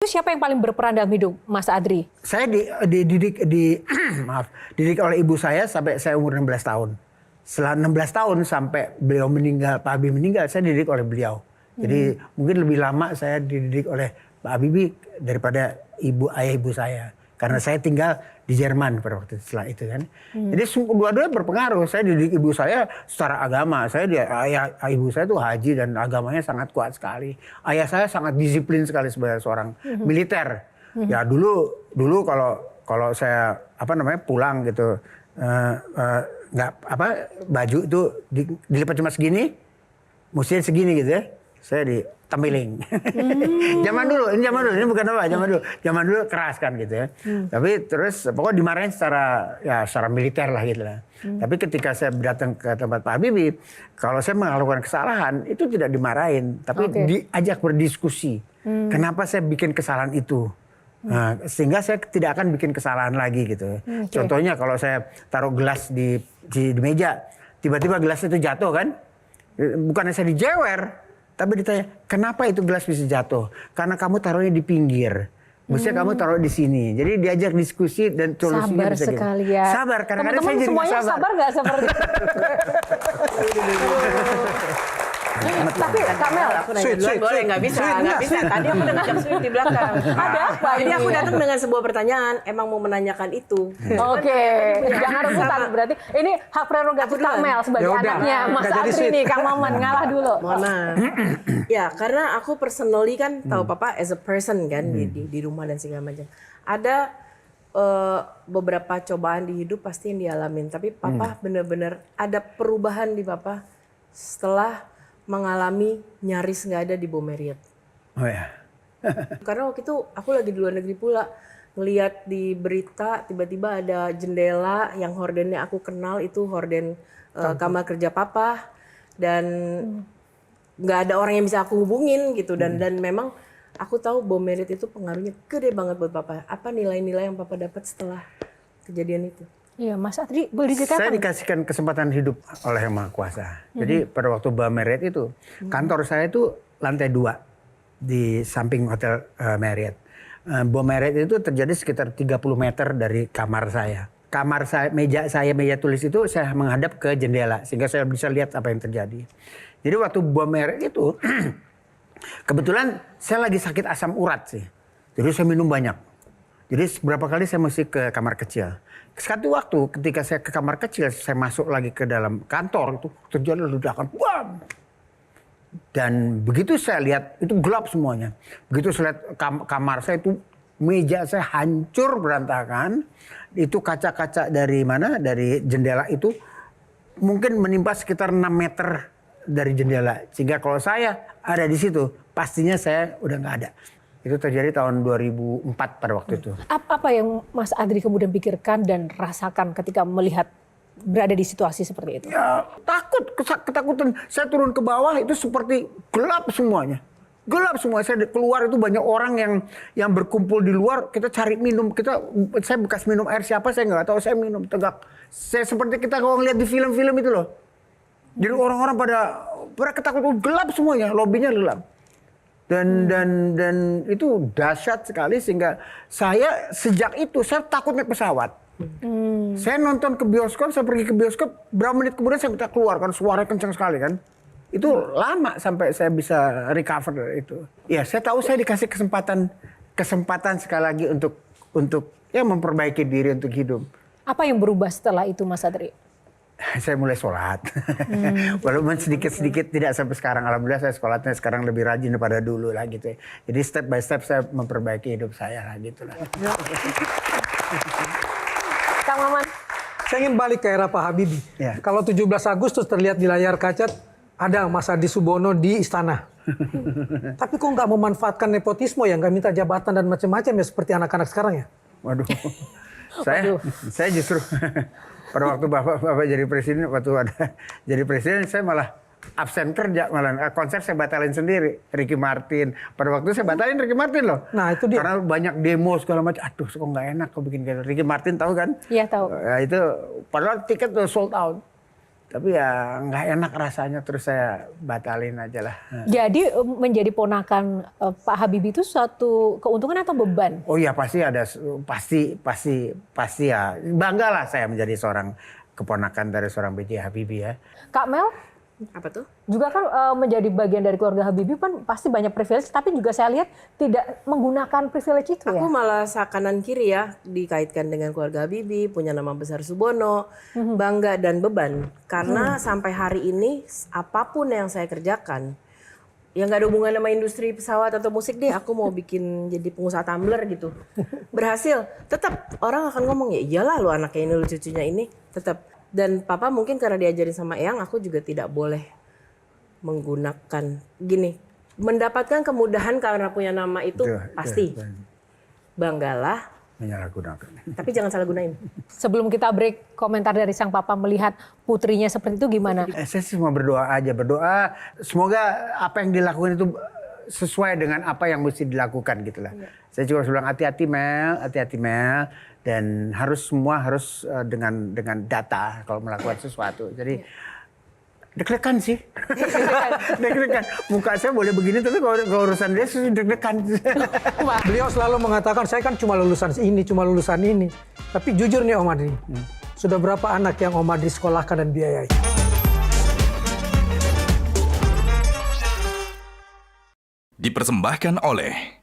siapa yang paling berperan dalam hidup Mas Adri? Saya dididik dididik oleh ibu saya sampai saya umur 16 tahun. Setelah 16 tahun sampai beliau meninggal, Pak Habibie meninggal, saya dididik oleh beliau. Jadi mungkin lebih lama saya dididik oleh Pak Habibie daripada ayah ibu saya. Karena saya tinggal di Jerman pada waktu setelah itu kan. Jadi dua-duanya berpengaruh. Saya dididik ibu saya secara agama. Ayah ibu saya tuh haji dan agamanya sangat kuat sekali. Ayah saya sangat disiplin sekali sebagai seorang militer. Ya dulu kalau saya pulang gitu baju itu dilipat cuma segini, mestinya segini gitu ya. Saya ditempiling. Zaman dulu, ini bukan apa, zaman dulu keras kan gitu ya. Tapi terus pokoknya dimarahin secara militer lah gitu lah. Tapi ketika saya datang ke tempat Pak Habibie, kalau saya melakukan kesalahan itu tidak dimarahin, tapi diajak berdiskusi. Kenapa saya bikin kesalahan itu? Nah, sehingga saya tidak akan bikin kesalahan lagi gitu. Contohnya kalau saya taruh gelas di meja, tiba-tiba gelas itu jatuh kan? Bukannya saya dijewer, tapi ditanya, kenapa itu gelas bisa jatuh? Karena kamu taruhnya di pinggir. Mestinya kamu taruh di sini. Jadi diajak diskusi dan solusinya sabar bisa sekali gitu. Ya. Sabar, kadang-kadang saya jadi semuanya sabar. Sabar nggak seperti itu? Tapi Kamel, aku nanya duluan boleh? Nggak bisa. Tadi aku udah ngajak Sweet di belakang. Ada apa Jadi ini? aku datang dengan sebuah pertanyaan, emang mau menanyakan itu. Oke, jangan rebutan. Berarti ini hak prerogatif Kamel sebagai anaknya Mas Adri nih, Kang Maman ngalah dulu. Mohon maaf. Ya, karena aku personally kan tahu Papa as a person kan di rumah dan segala macam. Ada beberapa cobaan di hidup pasti yang dialamin, tapi Papa benar-benar ada perubahan di Papa setelah mengalami nyaris nggak ada di Bom Marriott. Oh ya. Karena waktu itu aku lagi di luar negeri pula, ngelihat di berita tiba-tiba ada jendela yang hordennya aku kenal, itu horden kamar kerja Papa, dan nggak ada orang yang bisa aku hubungin gitu, dan memang aku tahu Bom Marriott itu pengaruhnya gede banget buat Papa. Apa nilai-nilai yang Papa dapat setelah kejadian itu? Iya, Mas Adri boleh diceritakan? Saya dikasihkan kesempatan hidup oleh Yang Maha Kuasa. Jadi pada waktu Bom Marriott itu, kantor saya itu lantai 2 di samping hotel Marriott. Bom Marriott itu terjadi sekitar 30 meter dari kamar saya. Kamar saya, meja tulis itu saya menghadap ke jendela sehingga saya bisa lihat apa yang terjadi. Jadi waktu Bom Marriott itu, kebetulan saya lagi sakit asam urat sih. Jadi saya minum banyak. Jadi beberapa kali saya mesti ke kamar kecil. Satu waktu ketika saya ke kamar kecil, saya masuk lagi ke dalam kantor itu terjadi ledakan, bam! Dan begitu saya lihat itu gelap semuanya. Begitu saya lihat kamar saya itu, meja saya hancur berantakan. Itu kaca-kaca dari mana? Dari jendela itu mungkin menimpa sekitar 6 meter dari jendela. Sehingga kalau saya ada di situ, pastinya saya udah nggak ada. Itu terjadi tahun 2004 pada waktu itu. Apa yang Mas Adri kemudian pikirkan dan rasakan ketika melihat berada di situasi seperti itu? Ya, ketakutan. Saya turun ke bawah itu seperti gelap semuanya. Gelap semua. Saya keluar itu banyak orang yang berkumpul di luar. Kita cari minum. Saya bekas minum air siapa saya nggak tahu. Saya minum tegak. Saya seperti kita kalau ngeliat di film-film itu loh. Jadi orang-orang pada ketakutan, gelap semuanya. Lobbynya gelap. Dan itu dahsyat sekali sehingga saya sejak itu saya takut naik pesawat. Saya nonton ke bioskop, saya pergi ke bioskop, berapa menit kemudian saya minta keluar kan, suaranya kencang sekali kan. Itu lama sampai saya bisa recover dari itu. Ya, saya tahu saya dikasih kesempatan sekali lagi untuk ya memperbaiki diri untuk hidup. Apa yang berubah setelah itu Mas Adri? Saya mulai sholat. Walaupun sedikit-sedikit tidak sampai sekarang. Alhamdulillah saya sholatnya sekarang lebih rajin daripada dulu lah gitu. Jadi step by step saya memperbaiki hidup saya lah gitu lah. Kang Maman. Saya ingin balik ke era Pak Habibie. Ya. Kalau 17 Agustus terlihat di layar kaca ada Mas Adi Subono di istana. Tapi kok nggak memanfaatkan nepotisme ya, nggak minta jabatan dan macam-macam ya seperti anak-anak sekarang ya? Waduh. Saya justru pada waktu bapak jadi presiden, jadi presiden saya malah absen kerja, malah konser saya batalin sendiri. Ricky Martin, pada waktu saya batalin Ricky Martin loh. Nah itu dia. Karena banyak demo segala macam. Aduh, kok nggak enak kok bikin gitu. Ricky Martin tahu kan? Iya tahu. Ya, itu padahal tiket udah sold out. Tapi ya nggak enak rasanya, terus saya batalin aja lah. Jadi menjadi ponakan Pak Habibie itu suatu keuntungan atau beban? Oh iya pasti ada, pasti ya. Bangga lah saya menjadi seorang keponakan dari seorang B.J. Habibie ya. Kak Mel? Apa tuh? Juga kan menjadi bagian dari keluarga Habibie kan pasti banyak privilege, tapi juga saya lihat tidak menggunakan privilege itu ya. Aku malah kanan kiri ya dikaitkan dengan keluarga Habibie, punya nama besar Subono, bangga dan beban. Karena sampai hari ini apapun yang saya kerjakan, yang nggak ada hubungan sama industri pesawat atau musik deh, aku mau bikin jadi pengusaha tumbler gitu. Berhasil, tetap orang akan ngomong ya iyalah lu anaknya ini, lu cucunya ini, tetap. Dan papa mungkin karena diajarin sama Eyang, aku juga tidak boleh menggunakan gini. Mendapatkan kemudahan karena punya nama itu pasti. Banggalah, Menyalahgunakan. tapi jangan salah gunain. Sebelum kita break, komentar dari sang papa melihat putrinya seperti itu gimana? Saya sih cuma berdoa aja, berdoa semoga apa yang dilakukan itu sesuai dengan apa yang mesti dilakukan gitu lah. Saya juga bilang hati-hati Mel, dan semua harus dengan data kalau melakukan sesuatu. Jadi deg-degan sih. Deg-degan. Muka saya boleh begini tapi kalau urusan dia sih deg-degan. Beliau selalu mengatakan saya kan cuma lulusan ini. Tapi jujur nih Om Adri, sudah berapa anak yang Om Adri sekolahkan dan biayai? Dipersembahkan oleh